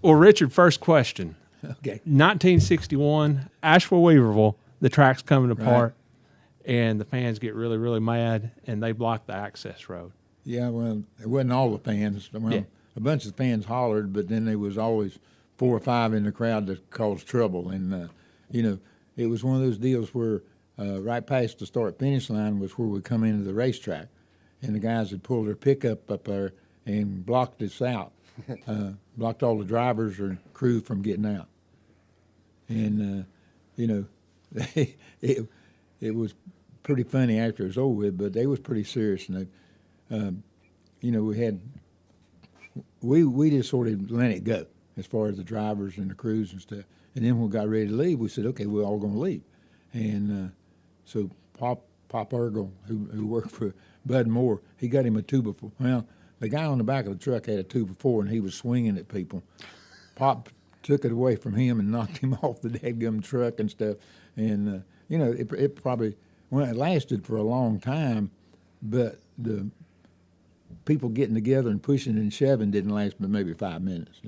Well, Richard, first question. Okay. 1961, Asheville, Weaverville, the track's coming apart, Right. and the fans get really, really mad, and they block the access road. Yeah, well, it wasn't all the fans. Well, Yeah. a bunch of fans hollered, but then there was always 4 or 5 in the crowd that caused trouble. And, it was one of those deals where right past the start-finish line was where we come into the racetrack, and the guys had pulled their pickup up there and blocked us out, blocked all the drivers or crew from getting out. And, it was pretty funny after it was over with, but they was pretty serious. And we just sort of let it go as far as the drivers and the crews and stuff. And then when we got ready to leave, we said, okay, we're all going to leave. And so Pop Ergel, who worked for Bud Moore, he got him a 2x4. Well, the guy on the back of the truck had a 2x4, and he was swinging at people. Pop took it away from him and knocked him off the dadgum truck and stuff. And, it probably, well, it lasted for a long time, but the people getting together and pushing and shoving didn't last but maybe 5 minutes.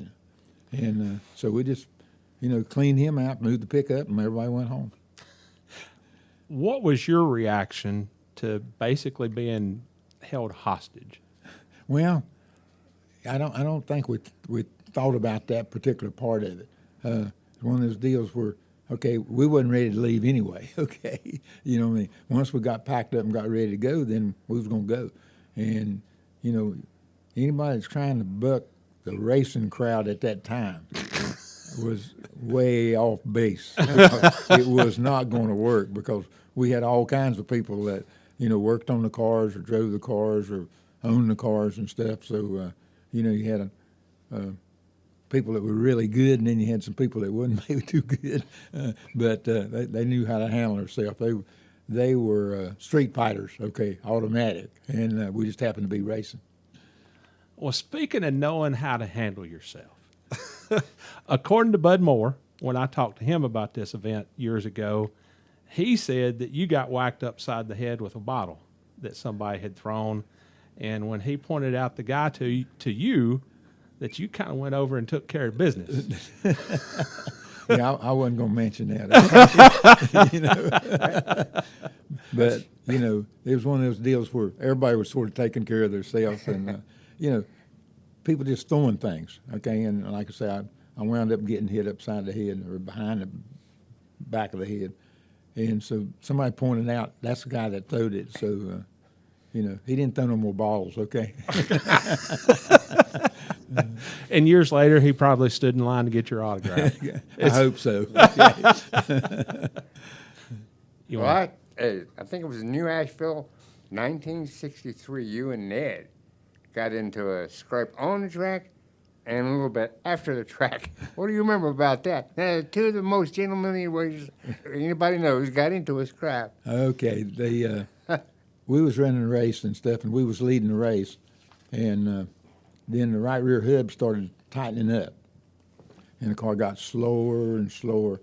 And so we just, cleaned him out, moved the pickup, and everybody went home. What was your reaction to basically being held hostage? Well, I don't think we thought about that particular part of it. One of those deals where, okay, we wasn't ready to leave anyway. Okay, you know what I mean. Once we got packed up and got ready to go, then we was gonna go. And anybody that's trying to buck the racing crowd at that time was way off base. It was not going to work because we had all kinds of people that worked on the cars or drove the cars or owned the cars and stuff. So you had people that were really good, and then you had some people that wasn't maybe too good, but they knew how to handle themselves. They were street fighters, okay, automatic, and we just happened to be racing. Well, speaking of knowing how to handle yourself, according to Bud Moore, when I talked to him about this event years ago, he said that you got whacked upside the head with a bottle that somebody had thrown, and when he pointed out the guy to you, that you kind of went over and took care of business. Yeah, I wasn't going to mention that. But it was one of those deals where everybody was sort of taking care of themselves, and people just throwing things. Okay, and like I said, I wound up getting hit upside the head or behind the back of the head, and so somebody pointed out that's the guy that throwed it. So he didn't throw no more balls. Okay. And years later, he probably stood in line to get your autograph. I hope so. I think it was in New Asheville, 1963. You and Ned got into a scrape on the track and a little bit after the track. What do you remember about that? Two of the most gentlemanly ways anybody knows got into a scrap. Okay, we was running a race and stuff, and we was leading the race, and then the right rear hub started tightening up, and the car got slower and slower,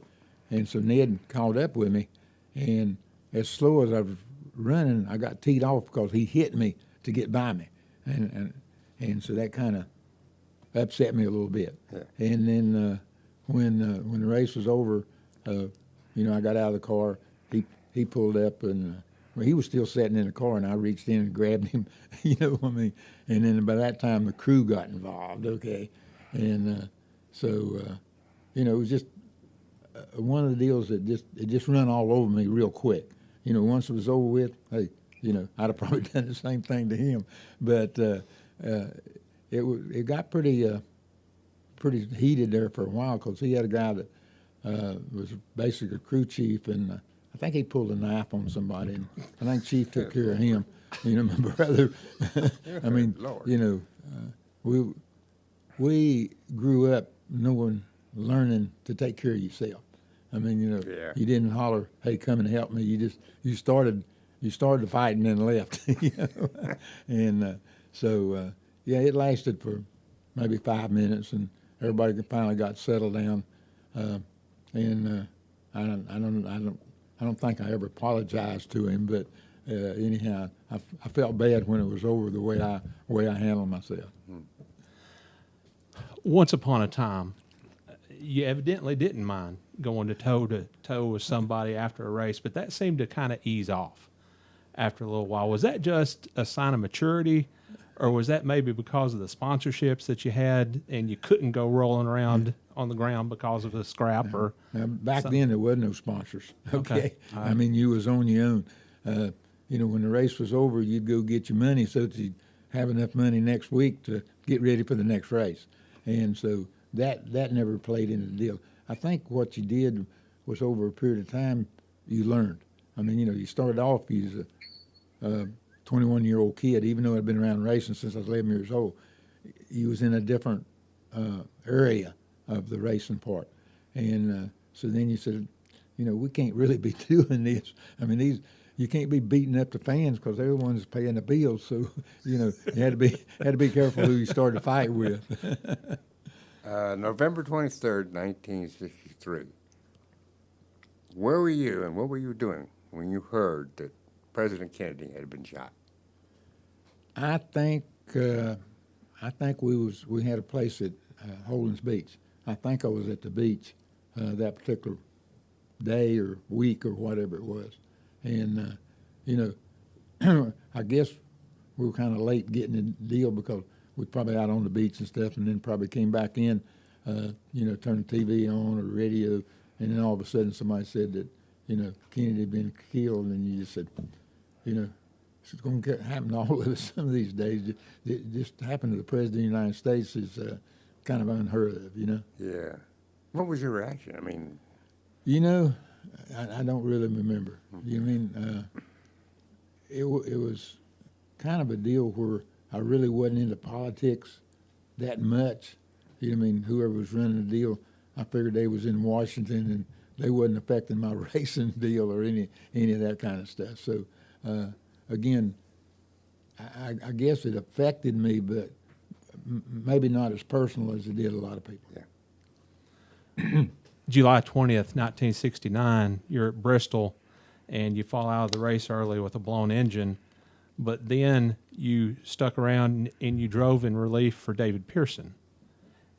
and so Ned caught up with me, and as slow as I was running, I got teed off because he hit me to get by me, and so that kind of upset me a little bit. Yeah. And then when the race was over, I got out of the car. He pulled up, and he was still sitting in the car, and I reached in and grabbed him. You know what I mean? And then by that time, the crew got involved. Okay, and so it was just one of the deals that just run all over me real quick. Once it was over with, hey, I'd have probably done the same thing to him. But it got pretty heated there for a while because he had a guy that was basically a crew chief, and I think he pulled a knife on somebody, and I think Chief took care of him. My brother. I mean, Lord. We grew up learning to take care of yourself. I mean, Yeah. You didn't holler, "Hey, come and help me." You started the fight and then left. And so it lasted for maybe 5 minutes, and everybody finally got settled down. And I don't think I ever apologized to him, but anyhow, I felt bad when it was over the way I handled myself. Once upon a time, you evidently didn't mind going to toe with somebody after a race, but that seemed to kind of ease off after a little while. Was that just a sign of maturity, or was that maybe because of the sponsorships that you had and you couldn't go rolling around on the ground because of the scrap? Or Now, back something? then, there wasn't no sponsors. Okay. Okay, All I right. mean, you was on your own. When the race was over, you'd go get your money so that you'd have enough money next week to get ready for the next race. And so that never played into the deal. I think what you did was over a period of time, you learned. I mean, you started off as a 21-year-old kid, even though I'd been around racing since I was 11 years old. You was in a different area of the racing part. And so then you said, we can't really be doing this. I mean, you can't be beating up the fans because they're the ones paying the bills. So, you had to be careful who you started to fight with. November 23rd, 1963. Where were you and what were you doing when you heard that President Kennedy had been shot? I think we had a place at Holdings Beach. I think I was at the beach that particular day or week or whatever it was, and I guess we were kind of late getting the deal because we were probably out on the beach and stuff, and then probably came back in, turned the TV on or the radio, and then all of a sudden somebody said that Kennedy had been killed, and you just said, it's going to happen to all of us some of these days. It just happened to the President of the United States is kind of unheard of, Yeah. What was your reaction? I mean, I don't really remember. You mean it was kind of a deal where I really wasn't into politics that much. I mean, whoever was running the deal, I figured they was in Washington and they wasn't affecting my racing deal or any of that kind of stuff. So again, I guess it affected me, but maybe not as personal as it did a lot of people. yeah. July 20th, 1969, you're at Bristol and you fall out of the race early with a blown engine, but then you stuck around and you drove in relief for David Pearson.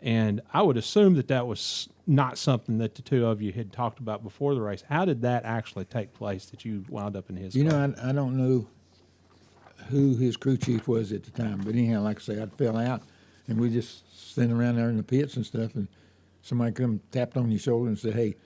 And I would assume that was not something that the two of you had talked about before the race. How did that actually take place that you wound up in his car? I don't know who his crew chief was at the time, but anyhow, like I say, I fell out and we just standing around there in the pits and stuff, and somebody come tapped on your shoulder and said, "Hey,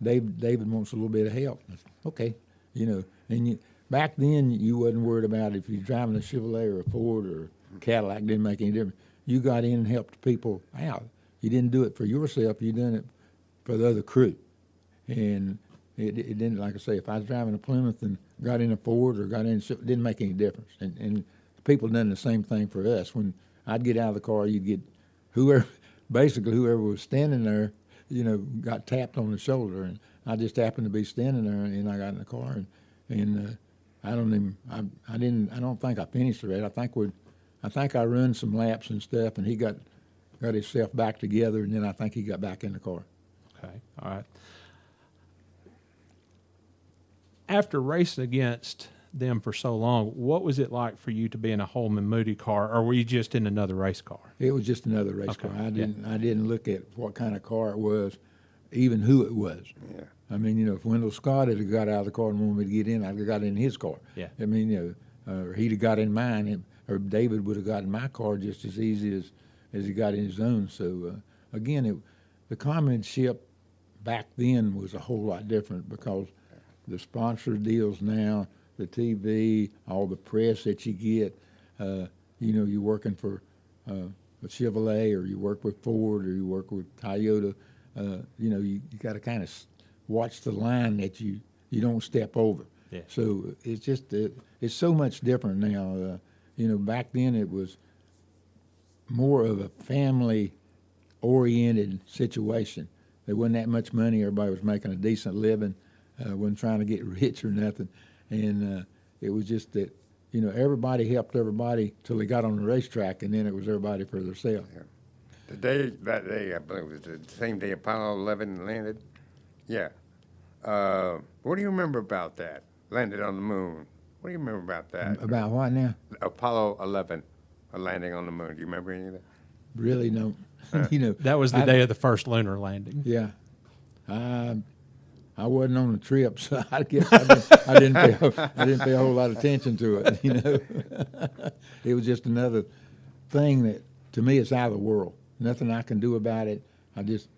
David wants a little bit of help." I said, okay, and back then you wasn't worried about if you're driving a Chevrolet or a Ford or a Cadillac, didn't make any difference. You got in and helped people out. You didn't do it for yourself. You done it for the other crew, and it didn't. Like I say, if I was driving a Plymouth and got in a Ford or got in, it didn't make any difference. And people done the same thing for us. When I'd get out of the car, you'd get whoever was standing there, got tapped on the shoulder, and I just happened to be standing there, and I got in the car, and I don't think I finished the race. I think I run some laps and stuff, and he got himself back together, and then I think he got back in the car. Okay, all right. After racing against them for so long, what was it like for you to be in a Holman Moody car, or were you just in another race car? It was just another race Okay, car. I didn't look at what kind of car it was, even who it was. Yeah. I mean, if Wendell Scott had got out of the car and wanted me to get in, I'd have got in his car. Yeah. I mean, or he'd have got in mine, or David would have got in my car just as easy as he got in his own. So, again, the comradeship back then was a whole lot different because the sponsor deals now, the TV, all the press that you get, you're working for a Chevrolet or you work with Ford or you work with Toyota, you got to kind of watch the line that you don't step over. Yeah. So it's just, it's so much different now. Back then it was more of a family-oriented situation. There wasn't that much money. Everybody was making a decent living, wasn't trying to get rich or nothing. And it was just that, everybody helped everybody till they got on the racetrack, and then it was everybody for themselves. Yeah. That day, I believe it was the same day Apollo 11 landed. Yeah. What do you remember about that? Landed on the moon. What do you remember about that? About what now? Apollo 11, a landing on the moon. Do you remember any of that? Really don't. You know, That was the day of the first lunar landing. yeah. I wasn't on the trip, so I guess I didn't pay a whole lot of attention to it. You know, it was just another thing that to me is out of the world. Nothing I can do about it. I just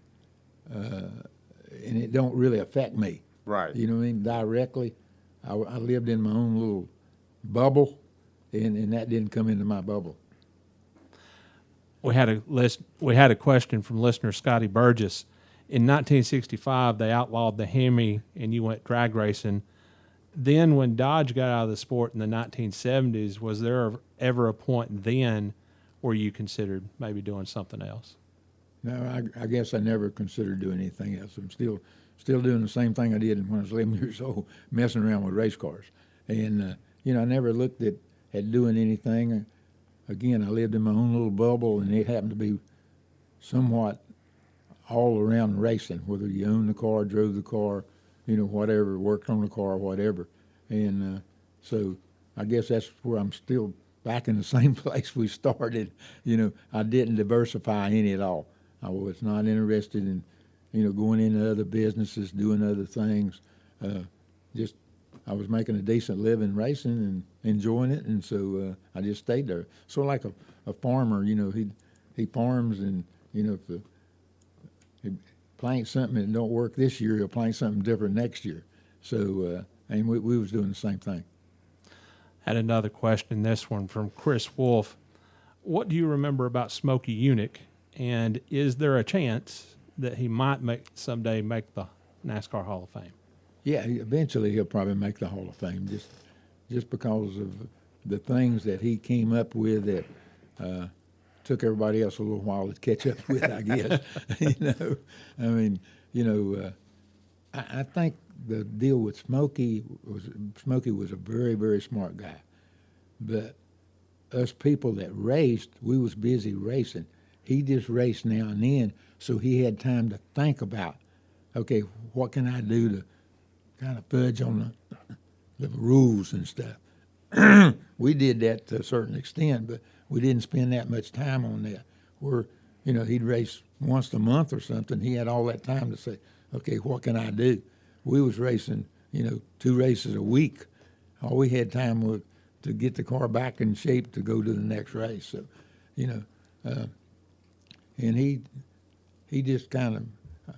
and it don't really affect me. Right. You know what I mean? Directly, I lived in my own little bubble, and that didn't come into my bubble. We had a question from listener Scotty Burgess. In 1965, they outlawed the Hemi, and you went drag racing. Then, when Dodge got out of the sport in the 1970s, was there ever a point then where you considered maybe doing something else? No, I guess I never considered doing anything else. I'm still doing the same thing I did when I was 11 years old, messing around with race cars. And you know, I never looked at doing anything. Again, I lived in my own little bubble, and it happened to be somewhat all around racing, whether you owned the car, drove the car, you know, whatever, worked on the car, whatever. And so I guess that's where I'm still back in the same place we started. You know, I didn't diversify any at all. I was not interested in, you know, going into other businesses, doing other things. Just I was making a decent living racing and enjoying it, and so I just stayed there. Sort of like a farmer, you know, he farms, and you know, if he plants something that don't work this year, he'll plant something different next year. So and we was doing the same thing. Had another question, this one from Chris Wolf. What do you remember about Smokey Unick, and is there a chance that he might someday make the NASCAR Hall of Fame? Yeah, eventually he'll probably make the Hall of Fame, just because of the things that he came up with that took everybody else a little while to catch up with, I guess. You know, I mean, you know, I think the deal with Smokey was a very, very smart guy, but us people that raced, we was busy racing. He just raced now and then, so he had time to think about, okay, what can I do to kind of fudge on the rules and stuff. We did that to a certain extent, but we didn't spend that much time on that. Where, you know, he'd race once a month or something. He had all that time to say, okay, what can I do? We was racing, you know, 2 races a week. All we had time was to get the car back in shape to go to the next race. So, you know, and he just kind of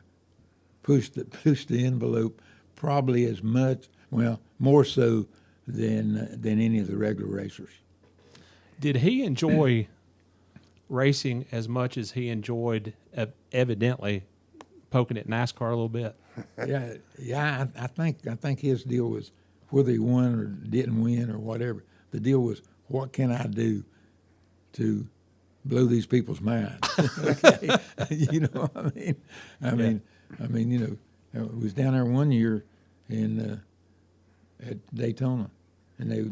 pushed the envelope probably as much, well, more so than any of the regular racers. Did he enjoy racing as much as he enjoyed evidently poking at NASCAR a little bit? Yeah. I think his deal was whether he won or didn't win or whatever. The deal was, what can I do to blow these people's minds? Okay, you know what I mean? I mean, you know, I was down there one year at Daytona, and they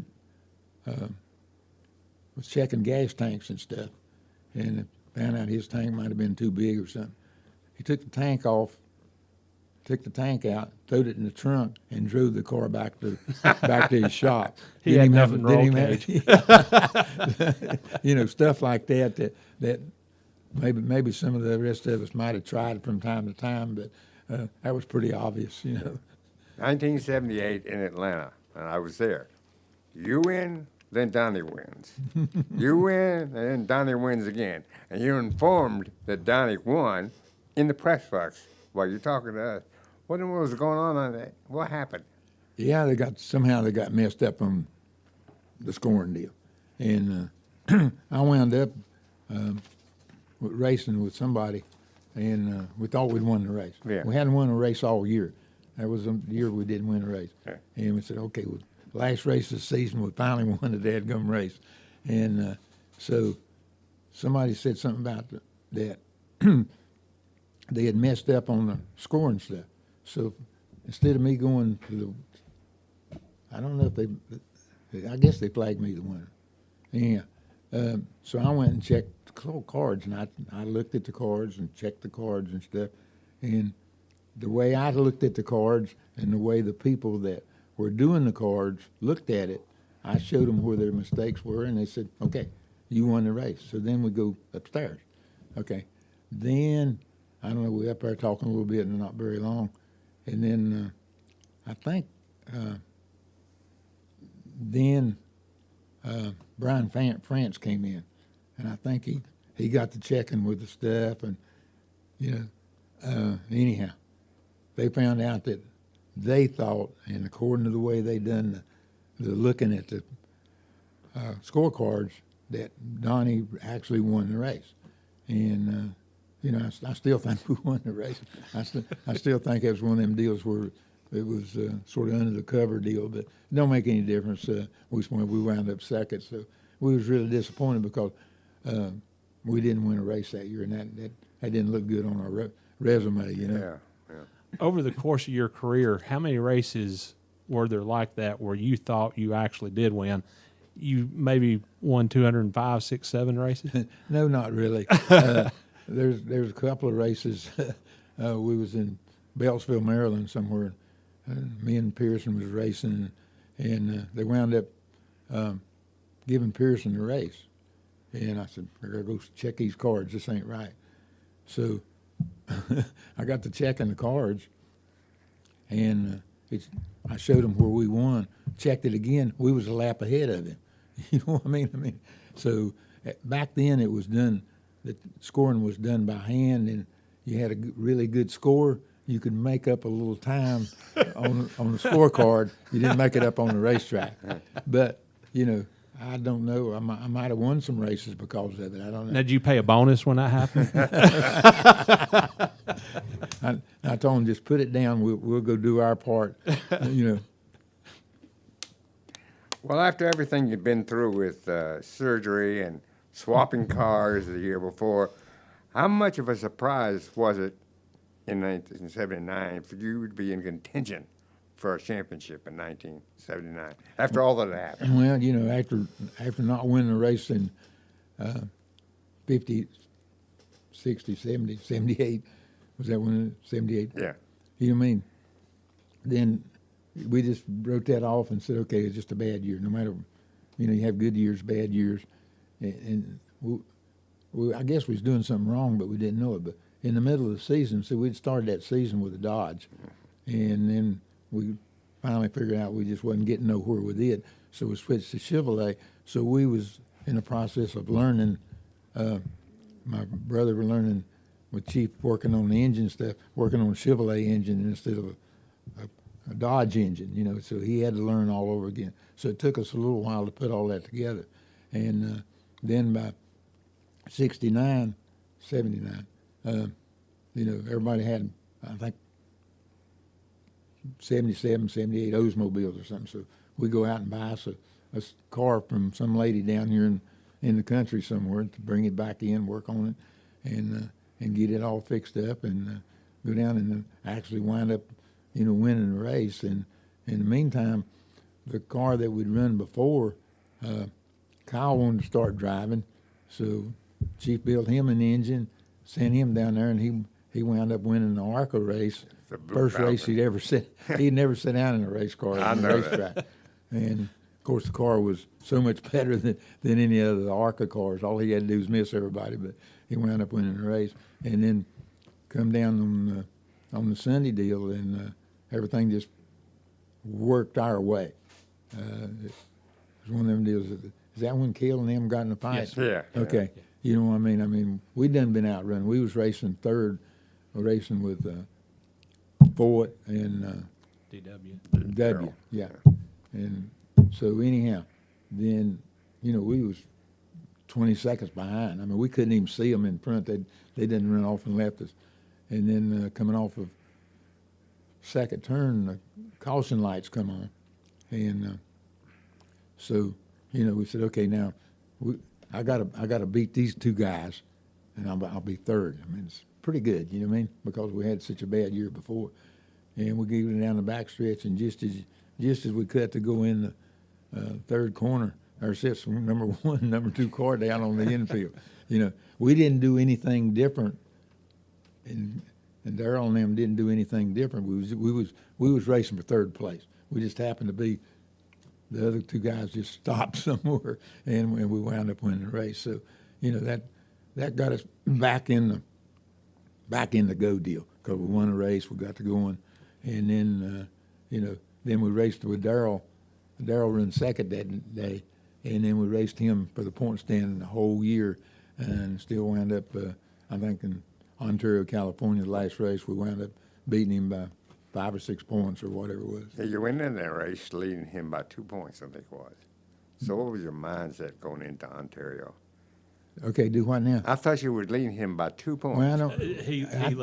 was checking gas tanks and stuff, and found out his tank might have been too big or something. He took the tank out, throwed it in the trunk, and drove the car back to his shop. He had nothing roll cage. You know, stuff like that maybe some of the rest of us might have tried from time to time, but that was pretty obvious, you know. 1978 in Atlanta, and I was there. You win, then Donnie wins. You win, and then Donnie wins again. And you're informed that Donnie won in the press box while you're talking to us. What was going on that? What happened? Yeah, they got messed up on the scoring deal, and I wound up racing with somebody, and we thought we'd won the race. Yeah. We hadn't won a race all year. That was the year we didn't win a race. Yeah. And we said, okay, well, last race of the season, we finally won the dadgum race. And so somebody said something about that they had messed up on the scoring stuff. So instead of me going to I don't know if I guess they flagged me the winner. Yeah. So I went and checked the cards, and I looked at the cards and checked the cards and stuff. And the way I looked at the cards and the way the people that were doing the cards looked at it, I showed them where their mistakes were, and they said, okay, you won the race. So then we go upstairs. Okay. then I don't know. We up there talking a little bit and not very long, and then I think then Brian France came in, and I think he got to checking with the stuff, and anyhow, they found out that they thought, and according to the way they done the looking at the scorecards, that Donnie actually won the race, and I still think we won the race. I still think it was one of them deals where it was sort of under the cover deal, but it don't make any difference. We wound up second, so we was really disappointed because we didn't win a race that year, and that didn't look good on our resume, Yeah. Over the course of your career, how many races were there like that where you thought you actually did win? You maybe won 205, 6, 7 races? No, not really. There's a couple of races. We was in Beltsville, Maryland, somewhere. Me and Pearson was racing, and they wound up giving Pearson the race. And I said, I gotta go check these cards. This ain't right. So I got to checking the cards, and I showed him where we won. Checked it again. We was a lap ahead of him. You know what I mean? So back then it was done. The scoring was done by hand, and you had a really good score. You could make up a little time on the scorecard. You didn't make it up on the racetrack. But I don't know. I might have won some races because of it. I don't know. Now, did you pay a bonus when that happened? I told him, just put it down. We'll go do our part. Well, after everything you've been through with surgery and swapping cars the year before, how much of a surprise was it in 1979 for you to be in contention for a championship in 1979 after all that happened? Well, after not winning the race in 50, 60, 70, 78, was that when 78? Yeah. You know what I mean? Then we just wrote that off and said, okay, it's just a bad year. No matter, you have good years, bad years. And I guess we was doing something wrong, but we didn't know it. But in the middle of the season, so we'd started that season with a Dodge. And then we finally figured out we just wasn't getting nowhere with it. So we switched to Chevrolet. So we was in the process of learning. My brother was learning with Chief working on the engine stuff, working on a Chevrolet engine instead of a Dodge engine, so he had to learn all over again. So it took us a little while to put all that together. And then by 79, 79, everybody had, I think, 77, 78 Oldsmobiles or something. So we go out and buy us a car from some lady down here in the country somewhere to bring it back in, work on it, and get it all fixed up, and go down and actually wind up winning the race. And in the meantime, the car that we'd run before, Kyle wanted to start driving, so Chief built him an engine, sent him down there, and he wound up winning the ARCA race, first race he'd ever sit. He'd never sat down in a race car on the racetrack. And of course, the car was so much better than any other ARCA cars. All he had to do was miss everybody, but he wound up winning the race. And then come down on the Sunday deal, and everything just worked our way. It was one of them deals. Is that when Cale and them got in a fight? Yes. Yeah. Okay. You know what I mean? I mean, we done been outrun. We was racing third, racing with Ford and DW. W. Yeah. And so anyhow, then we was 20 seconds behind. I mean, we couldn't even see them in front. They didn't run off and left us. And then coming off of second turn, the caution lights come on, and so we said, okay, now I gotta beat these two guys, and I'll be third. I mean, it's pretty good, you know what I mean, because we had such a bad year before, and we gave it down the back stretch, and just as we cut to go in the third corner, our sits number 1, number 2 car down on the infield. We didn't do anything different, and Darrell and them didn't do anything different. We was racing for third place. We just happened to be, the other two guys just stopped somewhere, and we wound up winning the race. So, that got us back in back in the go deal because we won a race, we got to going, and then then we raced with Darrell. Darrell ran second that day, and then we raced him for the point stand the whole year, and still wound up. I think in Ontario, California, the last race we wound up beating him by 5 or 6 points or whatever it was. Yeah, you went in that race leading him by 2 points, I think it was. So what was your mindset going into Ontario? Okay, do what now? I thought you were leading him by 2 points. Well, I don't. DW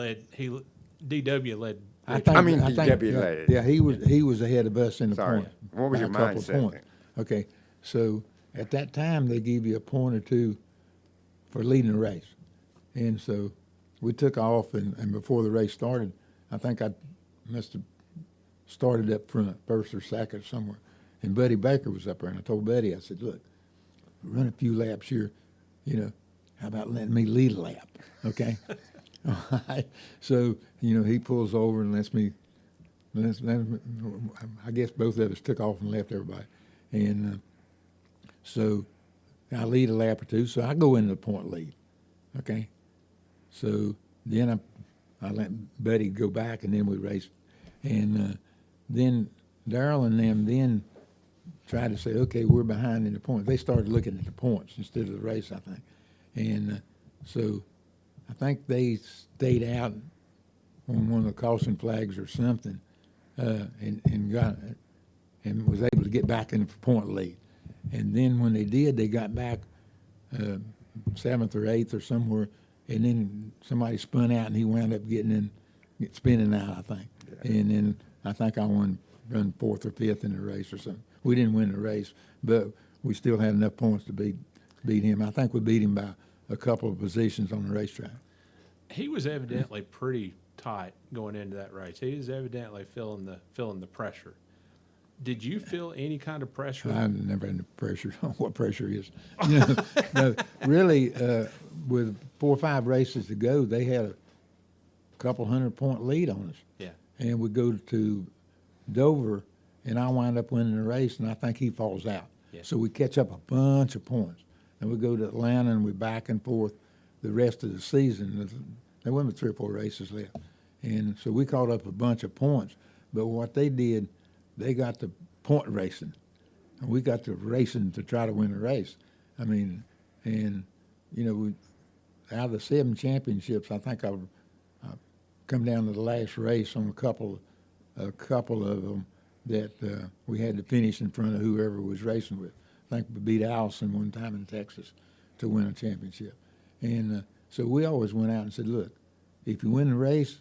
led. I think, DW yeah, led. yeah, he was ahead of us in the Sorry. point. What was by your a couple mindset points. Okay, so at that time they give you a point or two for leading the race, and so we took off, and before the race started, I think I must have started up front, first or second somewhere, and Buddy Baker was up there, and I told Buddy, I said, look, run a few laps here, how about letting me lead a lap, okay? All right. So, he pulls over and lets me, I guess both of us took off and left everybody. And so I lead a lap or two, so I go into the point lead, okay? So then I let Buddy go back, and then we raced. And then Darrell and them then tried to say, okay, we're behind in the points. They started looking at the points instead of the race, I think. And so I think they stayed out on one of the caution flags or something, and got and was able to get back in the point lead. And then when they did, they got back 7th or 8th or somewhere, and then somebody spun out, and he wound up spinning out, I think. Yeah. And then I think I run 4th or 5th in the race or something. We didn't win the race, but we still had enough points to beat him. I think we beat him by a couple of positions on the racetrack. He was evidently pretty tight going into that race. He was evidently feeling the pressure. Did you feel any kind of pressure? I never had the pressure. What pressure is? No, really, with 4 or 5 races to go, they had a couple 100-point lead on us. Yeah. And we go to Dover, and I wind up winning the race, and I think he falls out. Yeah. So we catch up a bunch of points. And we go to Atlanta, and we back and forth the rest of the season. There wasn't 3 or 4 races left. And so we caught up a bunch of points. But what they did, they got the point racing, and we got the racing to try to win the race. I mean, and, we, out of the 7 championships, I think I've come down to the last race on a couple of them that we had to finish in front of whoever was racing with. I think we beat Allison one time in Texas to win a championship. And so we always went out and said, look, if you win the race,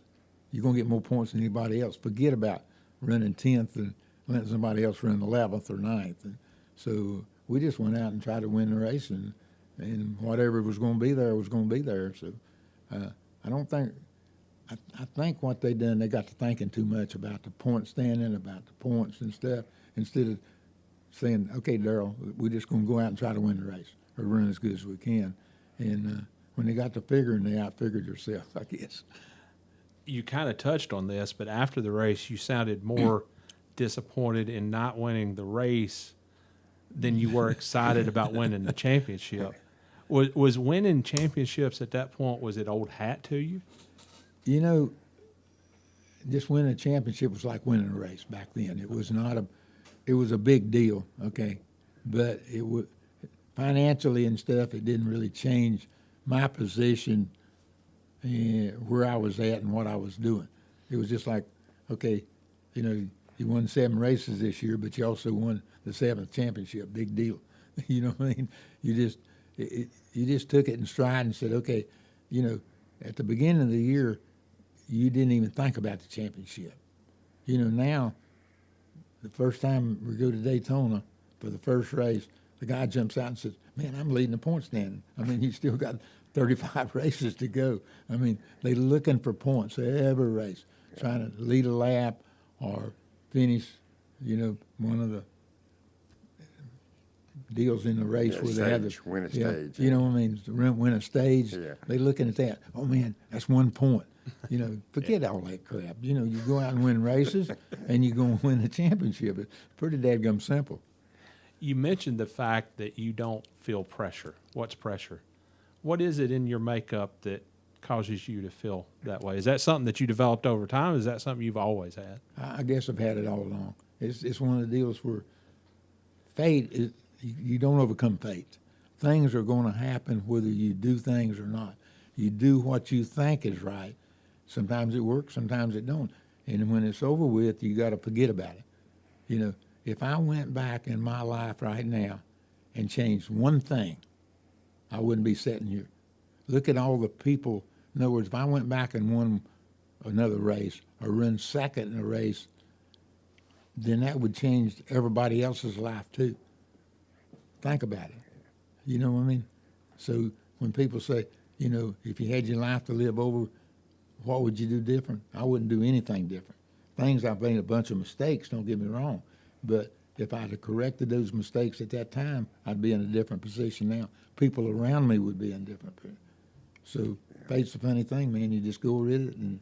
you're going to get more points than anybody else. Forget about running 10th and letting somebody else run 11th or 9th. And so we just went out and tried to win the race, and whatever was going to be there was going to be there. So I don't think – I think what they done, they got to thinking too much about the point standing, about the points and stuff, instead of saying, okay, Darrell, we're just going to go out and try to win the race or run as good as we can. And when they got to figuring, they outfigured themselves, I guess. You kind of touched on this, but after the race, you sounded more disappointed in not winning the race than you were excited about winning the championship. Was winning championships at that point, was it old hat to you? Just winning a championship was like winning a race back then. It was not it was a big deal, okay? But it was financially and stuff, it didn't really change my position where I was at and what I was doing. It was just like, okay, you won 7 races this year, but you also won the 7th championship. Big deal. You know what I mean? You just took it in stride and said, okay, at the beginning of the year, you didn't even think about the championship. Now, the first time we go to Daytona for the first race, the guy jumps out and says, man, I'm leading the point standing. I mean, you still got 35 races to go. I mean, they're looking for points every race, trying to lead a lap or finish, one of the deals in the race where they have the win a stage. You know what I mean? Win a stage. Yeah. They're looking at that. Oh man, that's 1 point. Forget all that crap. You go out and win races, and you're going to win the championship. It's pretty dadgum simple. You mentioned the fact that you don't feel pressure. What's pressure? What is it in your makeup that causes you to feel that way? Is that something that you developed over time? Is that something you've always had? I guess I've had it all along. It's one of the deals where fate is, you don't overcome fate. Things are going to happen whether you do things or not. You do what you think is right. Sometimes it works, sometimes it don't. And when it's over with, you got to forget about it. You know, if I went back in my life right now and changed one thing, I wouldn't be sitting here. Look at all the people. In other words, if I went back and won another race or run second in a race, then that would change everybody else's life too. Think about it. You know what I mean? So when people say, you know, if you had your life to live over, what would you do different? I wouldn't do anything different. Things I've made a bunch of mistakes, don't get me wrong. But if I'd have corrected those mistakes at that time, I'd be in a different position now. People around me would be in different position. So fate's a funny thing, man. You just go with it, and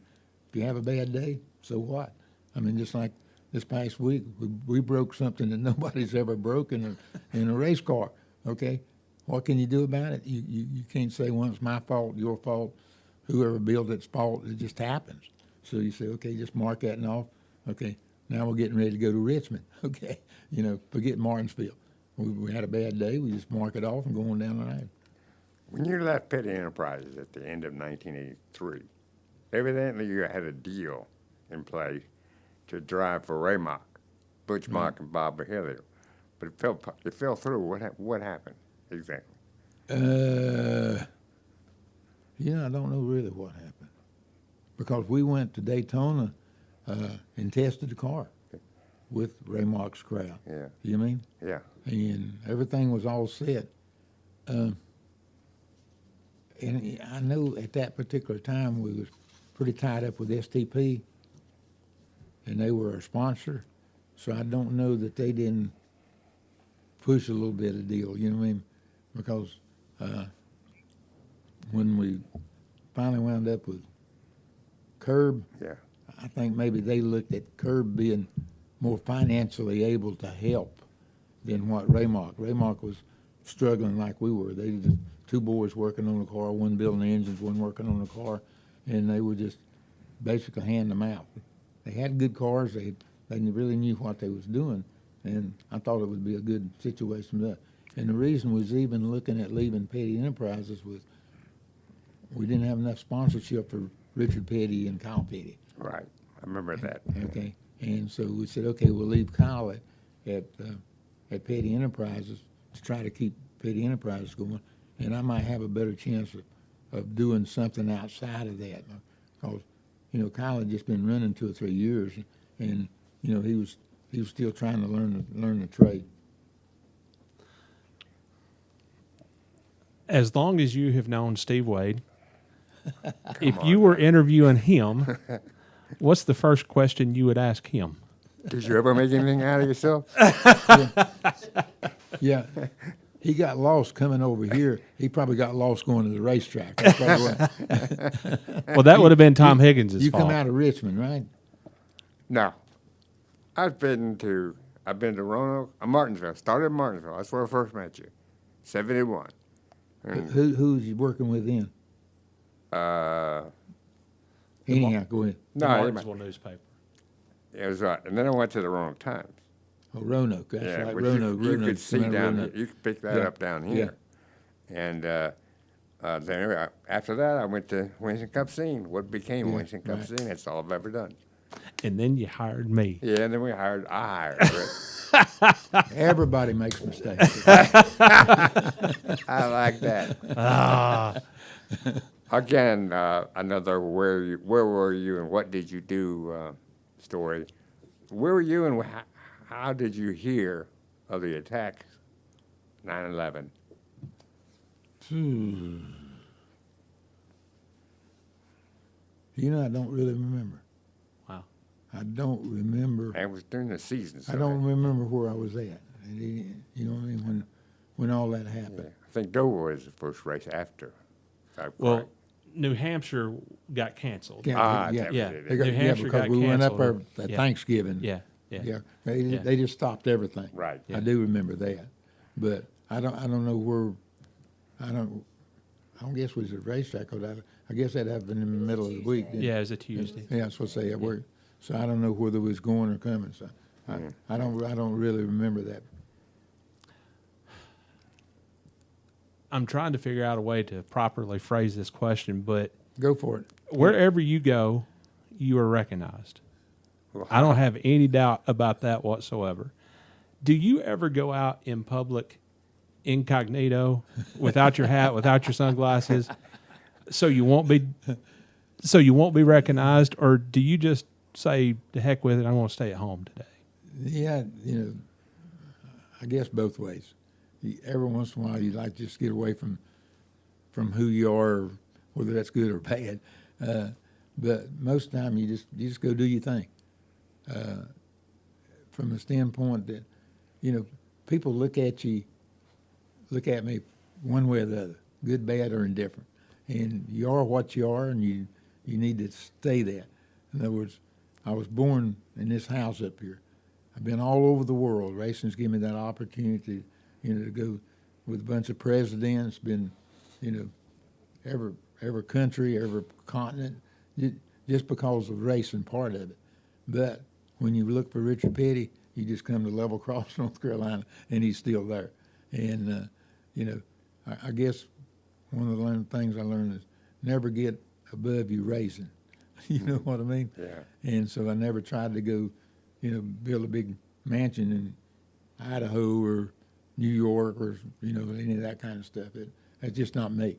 if you have a bad day, so what? I mean, just like this past week, we broke something that nobody's ever broken in a race car, okay? What can you do about it? You can't say, well, it's my fault, your fault, whoever built it's fault. It just happens. So you say, okay, just mark that off. Okay, now we're getting ready to go to Richmond. Okay, you know, forget Martinsville. We had a bad day. We just mark it off and go on down the line. When you left Petty Enterprises at the end of 1983, evidently you had a deal in place to drive for Ray Mock, Butch Mock, and Bob Hillier, but it fell through. What happened exactly? Yeah, I don't know really what happened, because we went to Daytona and tested the car with Ray Mock's crowd. Yeah. You mean? Yeah. And everything was all set. And I know at that particular time we was pretty tied up with STP, and they were our sponsor. So I don't know that they didn't push a little bit of deal, you know what I mean? Because when we finally wound up with Curb, Yeah. I think maybe they looked at Curb being more financially able to help than what Raymock. Raymock was struggling like we were. They just two boys working on the car, one building the engines, one working on the car, and they were just basically handing them out. They had good cars. They really knew what they was doing, and I thought it would be a good situation for that. And the reason was even looking at leaving Petty Enterprises was we didn't have enough sponsorship for Richard Petty and Kyle Petty. Right. I remember that. Okay, and so we said, okay, we'll leave Kyle at Petty Enterprises to try to keep Petty Enterprises going, and I might have a better chance of doing something outside of that, because you know Kyle had just been running 2 or 3 years, and you know he was still trying to learn the trade. As long as you have known Steve Wade, if you were interviewing him, what's the first question you would ask him? Did you ever make anything out of yourself? Yeah. He got lost coming over here. He probably got lost going to the racetrack. That's probably what. Well, that would have been Tom Higgins' You fault. come out of Richmond, right? No. I've been to Roanoke, Martinsville. Started in Martinsville. That's where I first met you. 71. And, Who's you working with then? Anyhow, go ahead. The no, Martinsville newspaper. it was right. And then I went to the Roanoke Times. Oh, Roanoke. That's Yeah, right. which Roanoke. you Roanoke. could see Come out of down here. Roanoke. You could pick that Yeah. up down here. And then after that, I went to Winston Cup Scene. What became Yeah, Winston Cup right. Scene? That's all I've ever done. And then you hired me. Yeah, and then I hired Rick. Everybody makes mistakes. I like that. Ah, Again, another where were you and what did you do story. Where were you and how did you hear of the attacks, 9/11? You know, I don't really remember. wow. I don't remember. It was during the season. So I don't remember where I was at. You know what I mean? When all that Yeah, happened. I think Dover was the first race after. if I'm Well, correct. New Hampshire got canceled. Yeah, Ah, yeah. that Yeah. was it. They got, New yeah, Hampshire because got we went up there canceled. at Yeah. Thanksgiving. Yeah, yeah. Yeah, Yeah. they just stopped everything. Right. I do remember that, but I don't know where. I don't guess it was a racetrack. 'Cause I guess that happened in the middle of the week. Didn't it? Yeah, it's a Tuesday. Yeah, that's what I say. At work. So I don't know whether it was going or coming. So I don't really remember that. I'm trying to figure out a way to properly phrase this question, but Go for it. wherever you go, you are recognized. I don't have any doubt about that whatsoever. Do you ever go out in public incognito without your hat, without your sunglasses, so you won't be recognized, or do you just say to heck with it, I'm going to stay at home today? Yeah, I guess both ways. Every once in a while, you like to just get away from who you are, whether that's good or bad. But most of the time, you just go do your thing. From the standpoint that, people look at me one way or the other, good, bad, or indifferent. And you are what you are, and you need to stay that. In other words, I was born in this house up here. I've been all over the world. Racing's given me that opportunity, to go with a bunch of presidents, been, every country, every continent, just because of racing part of it. But when you look for Richard Petty, you just come to Level Cross, North Carolina, and he's still there. And, I guess one of the things I learned is never get above your racing. You know what I mean? Yeah. And so I never tried to go, build a big mansion in Idaho or New York or, any of that kind of stuff. That's just not me.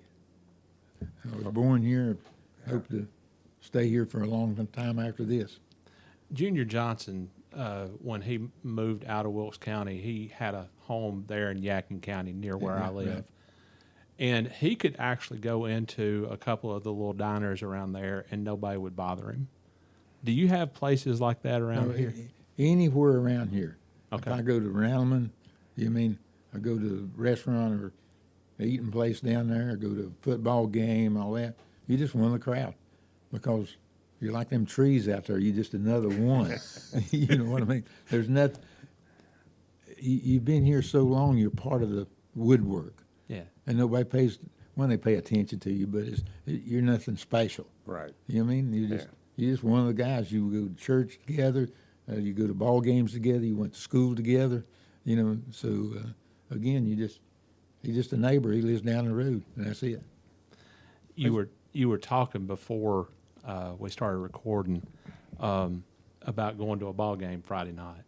I was born here, hope to stay here for a long time after this. Junior Johnson, when he moved out of Wilkes County, he had a home there in Yadkin County near where I live. Right. And he could actually go into a couple of the little diners around there and nobody would bother him. Do you have places like that around here? Anywhere around here. Okay. If I go to Randleman, I go to a restaurant or an eating place down there, I go to a football game, all that, you just won the crowd because you're like them trees out there. You're just another one. You know what I mean? There's nothing. You've been here so long, you're part of the woodwork. Yeah. And nobody pays, they pay attention to you, but you're nothing special. Right. You know what I mean? You're just one of the guys. You go to church together, you go to ball games together, you went to school together, so again, he's just a neighbor. He lives down the road, and that's it. You were talking before we started recording about going to a ball game Friday night.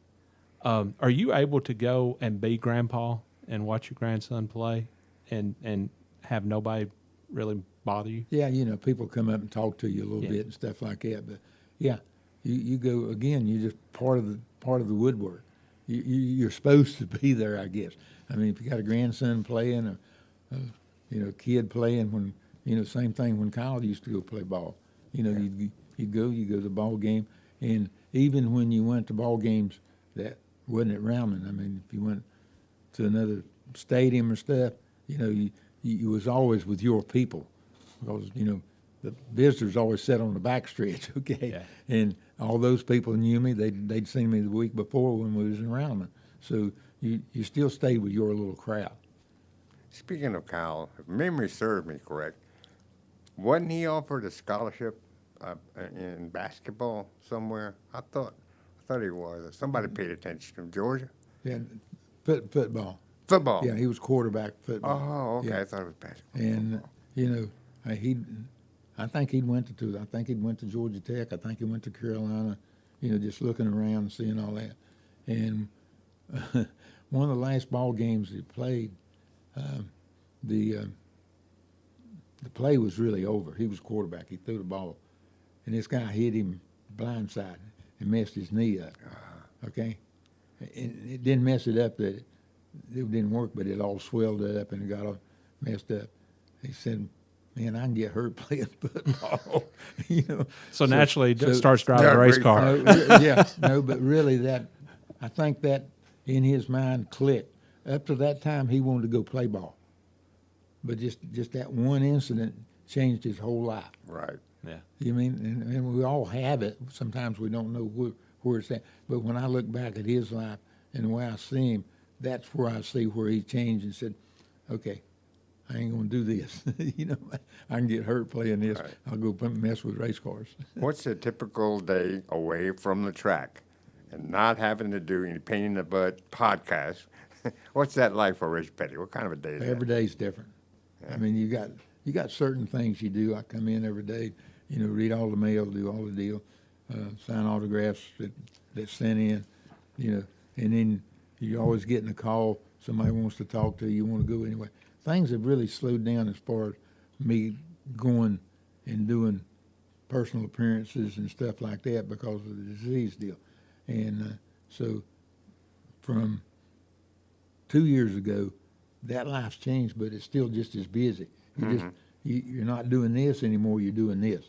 Are you able to go and be grandpa and watch your grandson play and have nobody really bother you? Yeah, people come up and talk to you a little bit and stuff like that. But yeah, you go again. You're just part of the woodwork. You're supposed to be there, I guess. I mean, if you got a grandson playing, or a kid playing, when same thing when Kyle used to go play ball. You'd go to the ball game, and even when you went to ball games that wasn't at Rowman. I mean, if you went to another stadium or stuff, you was always with your people, because the visitors always sat on the back stretch, okay? Yeah. And all those people knew me. They'd seen me the week before when we was in Rowman. So you still stayed with your little crowd. Speaking of Kyle, if memory serves me correct, wasn't he offered a scholarship in basketball somewhere? I thought he was. Somebody paid attention to him. Georgia? Yeah, football. Football. Yeah, he was quarterback football. Oh, okay. Yeah. I thought it was basketball. And I think he went to I think he went to Georgia Tech. I think he went to Carolina. Just looking around and seeing all that. And one of the last ball games he played, the play was really over. He was quarterback. He threw the ball, and this guy hit him blindside and messed his knee up. Okay, and it didn't mess it up that it didn't work, but it all swelled up and it got all messed up. He said, "Man, I can get hurt playing football." So naturally, it starts driving a race car. But really, I think that in his mind clicked. Up to that time, he wanted to go play ball, but just that one incident changed his whole life. Right. Yeah. You mean, and we all have it. Sometimes we don't know where it's at. But when I look back at his life and the way I see him, that's where I see where he changed and said, "Okay, I ain't gonna do this. You know, I can get hurt playing this. Right. I'll go mess with race cars. What's a typical day away from the track and not having to do any pain in the butt podcast? What's that like for Rich Petty? What kind of a day is Every that? day's different. I mean, you got certain things you do. I come in every day, you know, read all the mail, do all the deal, sign autographs that's sent in, you know, and then you're always getting a call. Somebody wants to talk to you. You want to go anyway. Things have really slowed down as far as me going and doing personal appearances and stuff like that because of the disease deal. And so from 2 years ago, that life's changed, but it's still just as busy. You're not doing this anymore. You're doing this,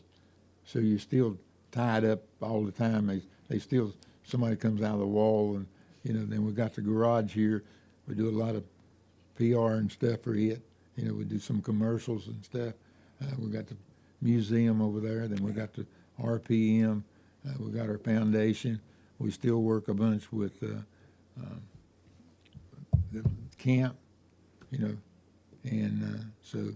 so you're still tied up all the time. They still somebody comes out of the wall, and you know. Then we got the garage here. We do a lot of PR and stuff for it. You know, we do some commercials and stuff. We got the museum over there. Then we got the RPM. We got our foundation. We still work a bunch with the camp, you know, and so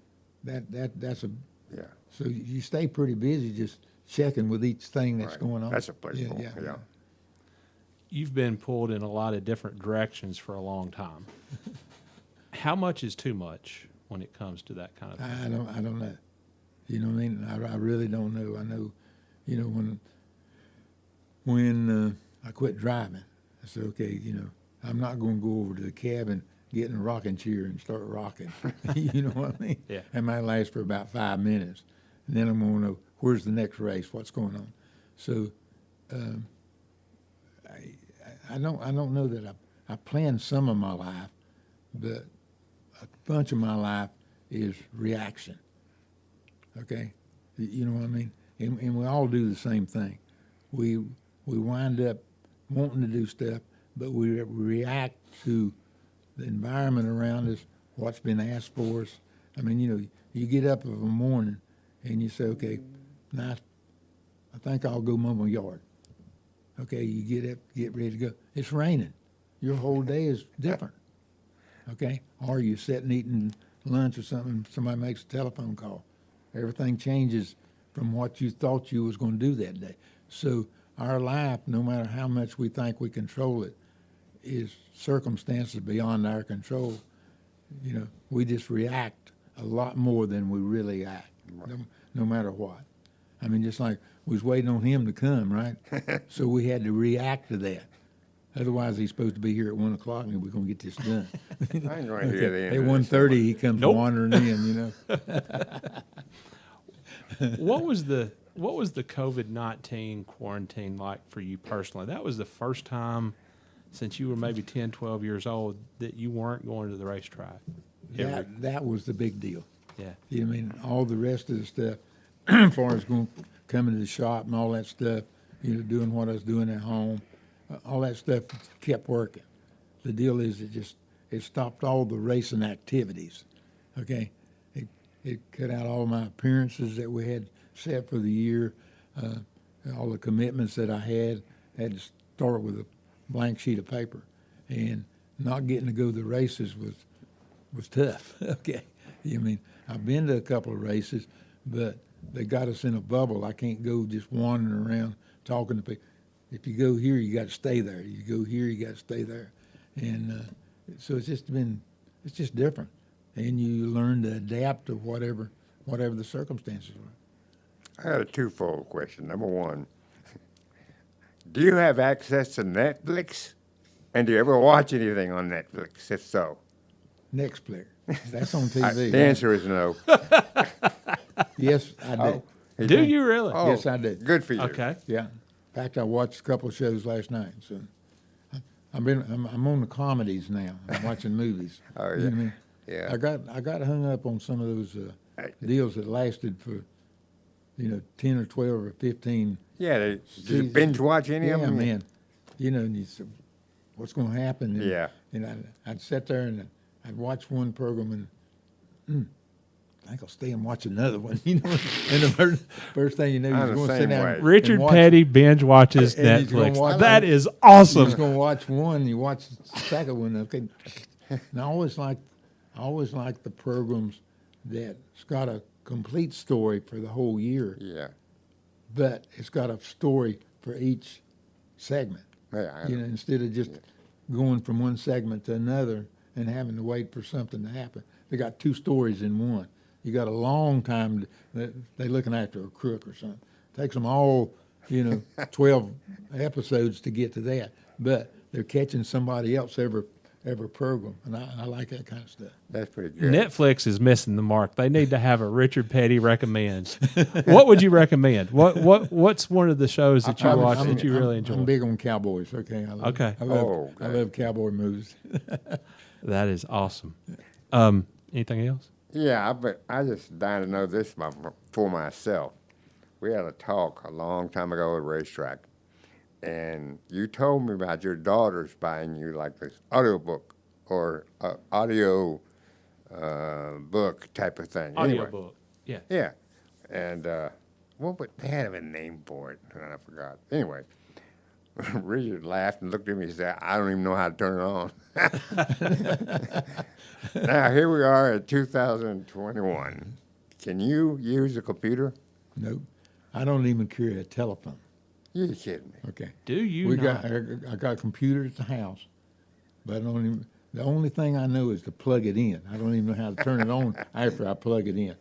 that's a Yeah. so you stay pretty busy just checking with each thing that's Right. going on. That's a place. Yeah. You've been pulled in a lot of different directions for a long time. How much is too much when it comes to that kind of thing? I don't know. You know what I mean? I really don't know. I know, you know, when I quit driving, I said, okay, you know, I'm not going to go over to the cabin, get in a rocking chair and start rocking. You know what I mean? Yeah. That might last for about 5 minutes. And then I'm going to know, where's the next race? What's going on? So I don't know that I planned some of my life, but a bunch of my life is reaction. Okay? You know what I mean? And we all do the same thing. We wind up wanting to do stuff, but we react to the environment around us, what's been asked for us. I mean, you know, you get up of a morning and you say, okay, now I think I'll go mow my yard. Okay, you get up, get ready to go. It's raining. Your whole day is different. Okay? Or you sit and eating lunch or something, somebody makes a telephone call. Everything changes from what you thought you was going to do that day. So our life, no matter how much we think we control it, is circumstances beyond our control. You know, we just react a lot more than we really act, no matter what. I mean, just like we was waiting on him to come, right? So we had to react to that. Otherwise, he's supposed to be here at 1 o'clock, and we're going to get this done. I ain't going to hear the end At of this. 1:30, he comes Nope. wandering in. You know. What was the COVID-19 quarantine like for you personally? That was the first time since you were maybe 10, 12 years old that you weren't going to the racetrack. That was the big deal. Yeah. You know what I mean? All the rest of the stuff, as far as coming to the shop and all that stuff, you know, doing what I was doing at home, all that stuff kept working. The deal is it stopped all the racing activities, okay? It cut out all my appearances that we had set for the year, all the commitments that I had to start with a blank sheet of paper, and not getting to go to the races was tough. Okay, I mean, I've been to a couple of races, but they got us in a bubble. I can't go just wandering around talking to people. If you go here, you got to stay there. You go here, you got to stay there, and so it's just different, and you learn to adapt to whatever the circumstances are. I got a twofold question. Number one, do you have access to Netflix? And do you ever watch anything on Netflix? If so, Next player, that's on TV. the answer is no. Yes, I do. You Do think? you really? Oh, Yes, I do. Good for you. Okay. Yeah. In fact, I watched a couple of shows last night. So I'm on the comedies now. I'm watching movies. Oh, You know yeah. what I mean? Yeah. I got hung up on some of those deals that lasted for, 10 or 12 or 15. Yeah, did you seasons. binge watch any of Yeah, them? man. And you said, what's going to happen? And, Yeah. And I'd sit there and I'd watch one program and I think I'll stay and watch another one. And the first thing you know, I'm you're the going to sit same down. way. and Richard watch Petty binge watches And he's gonna Netflix. watch That it. is You're awesome. just gonna watch one. You watch the second one. Okay. And I always like the programs that's got a complete story for the whole year, Yeah. but it's got a story for each segment. Yeah. You know, instead of just going from one segment to another and having to wait for something to happen. They got two stories in one. You got a long time. They're looking after a crook or something. Takes them all, 12 episodes to get to that. But they're catching somebody else every program, and I like that kind of stuff. That's pretty good. Netflix is missing the mark. They need to have a Richard Petty recommends. What would you recommend? What's one of the shows that you watch that you really enjoy? I'm big on cowboys. Okay. Okay. I love cowboy movies. That is awesome. Anything else? Yeah, but I just dying to know this for myself. We had a talk a long time ago at a racetrack, and you told me about your daughters buying you like this audio book or audio book type of thing. Anyway, Audiobook. Yeah. yeah, and what would they had a name for it? And I forgot. Anyway, Richard laughed and looked at me and said, "I don't even know how to turn it on." Now here we are at 2021. Can you use a computer? Nope. I don't even carry a telephone. You're kidding me. Okay. Do you not? I got a computer at the house, but I don't even. The only thing I know is to plug it in. I don't even know how to turn it on after I plug it in,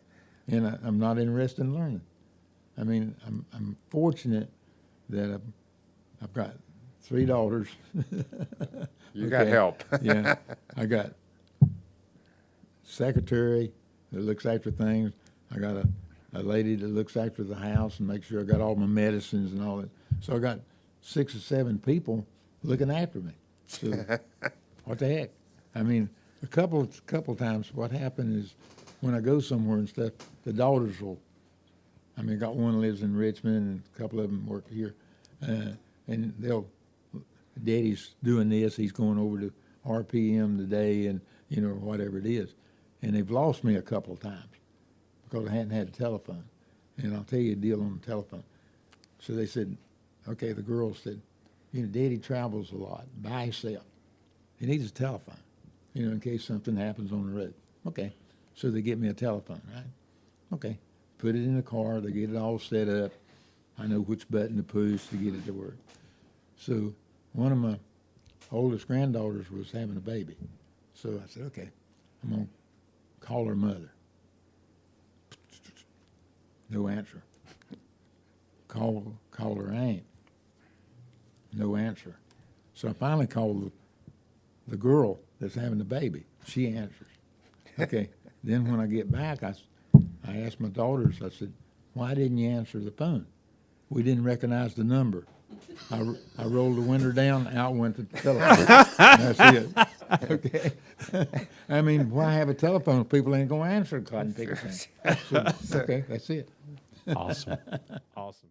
and I'm not interested in learning. I mean, I'm fortunate that I've got 3 daughters. You got help. Yeah, I got secretary that looks after things. I got a lady that looks after the house and makes sure I got all my medicines and all that. So I got 6 or 7 people looking after me. So what the heck? I mean, a couple times what happened is when I go somewhere and stuff, the daughters will. I mean, got one lives in Richmond and a couple of them work here, and Daddy's doing this. He's going over to RPM today, and whatever it is, and they've lost me a couple of times because I hadn't had a telephone. And I'll tell you a deal on the telephone. So they said, okay, the girls said, Daddy travels a lot by himself. He needs a telephone, in case something happens on the road. Okay. So they get me a telephone, right? Okay. Put it in the car. They get it all set up. I know which button to push to get it to work. So one of my oldest granddaughters was having a baby. So I said, okay, I'm going to call her mother. No answer. Call her aunt. No answer. So I finally called the girl that's having the baby. She answers. Okay. Then when I get back, I asked my daughters, I said, why didn't you answer the phone? We didn't recognize the number. I rolled the window down, out went the telephone. That's it. Okay. I mean, why have a telephone if people ain't going to answer cotton picker thing? So, okay, that's it. Awesome. Awesome.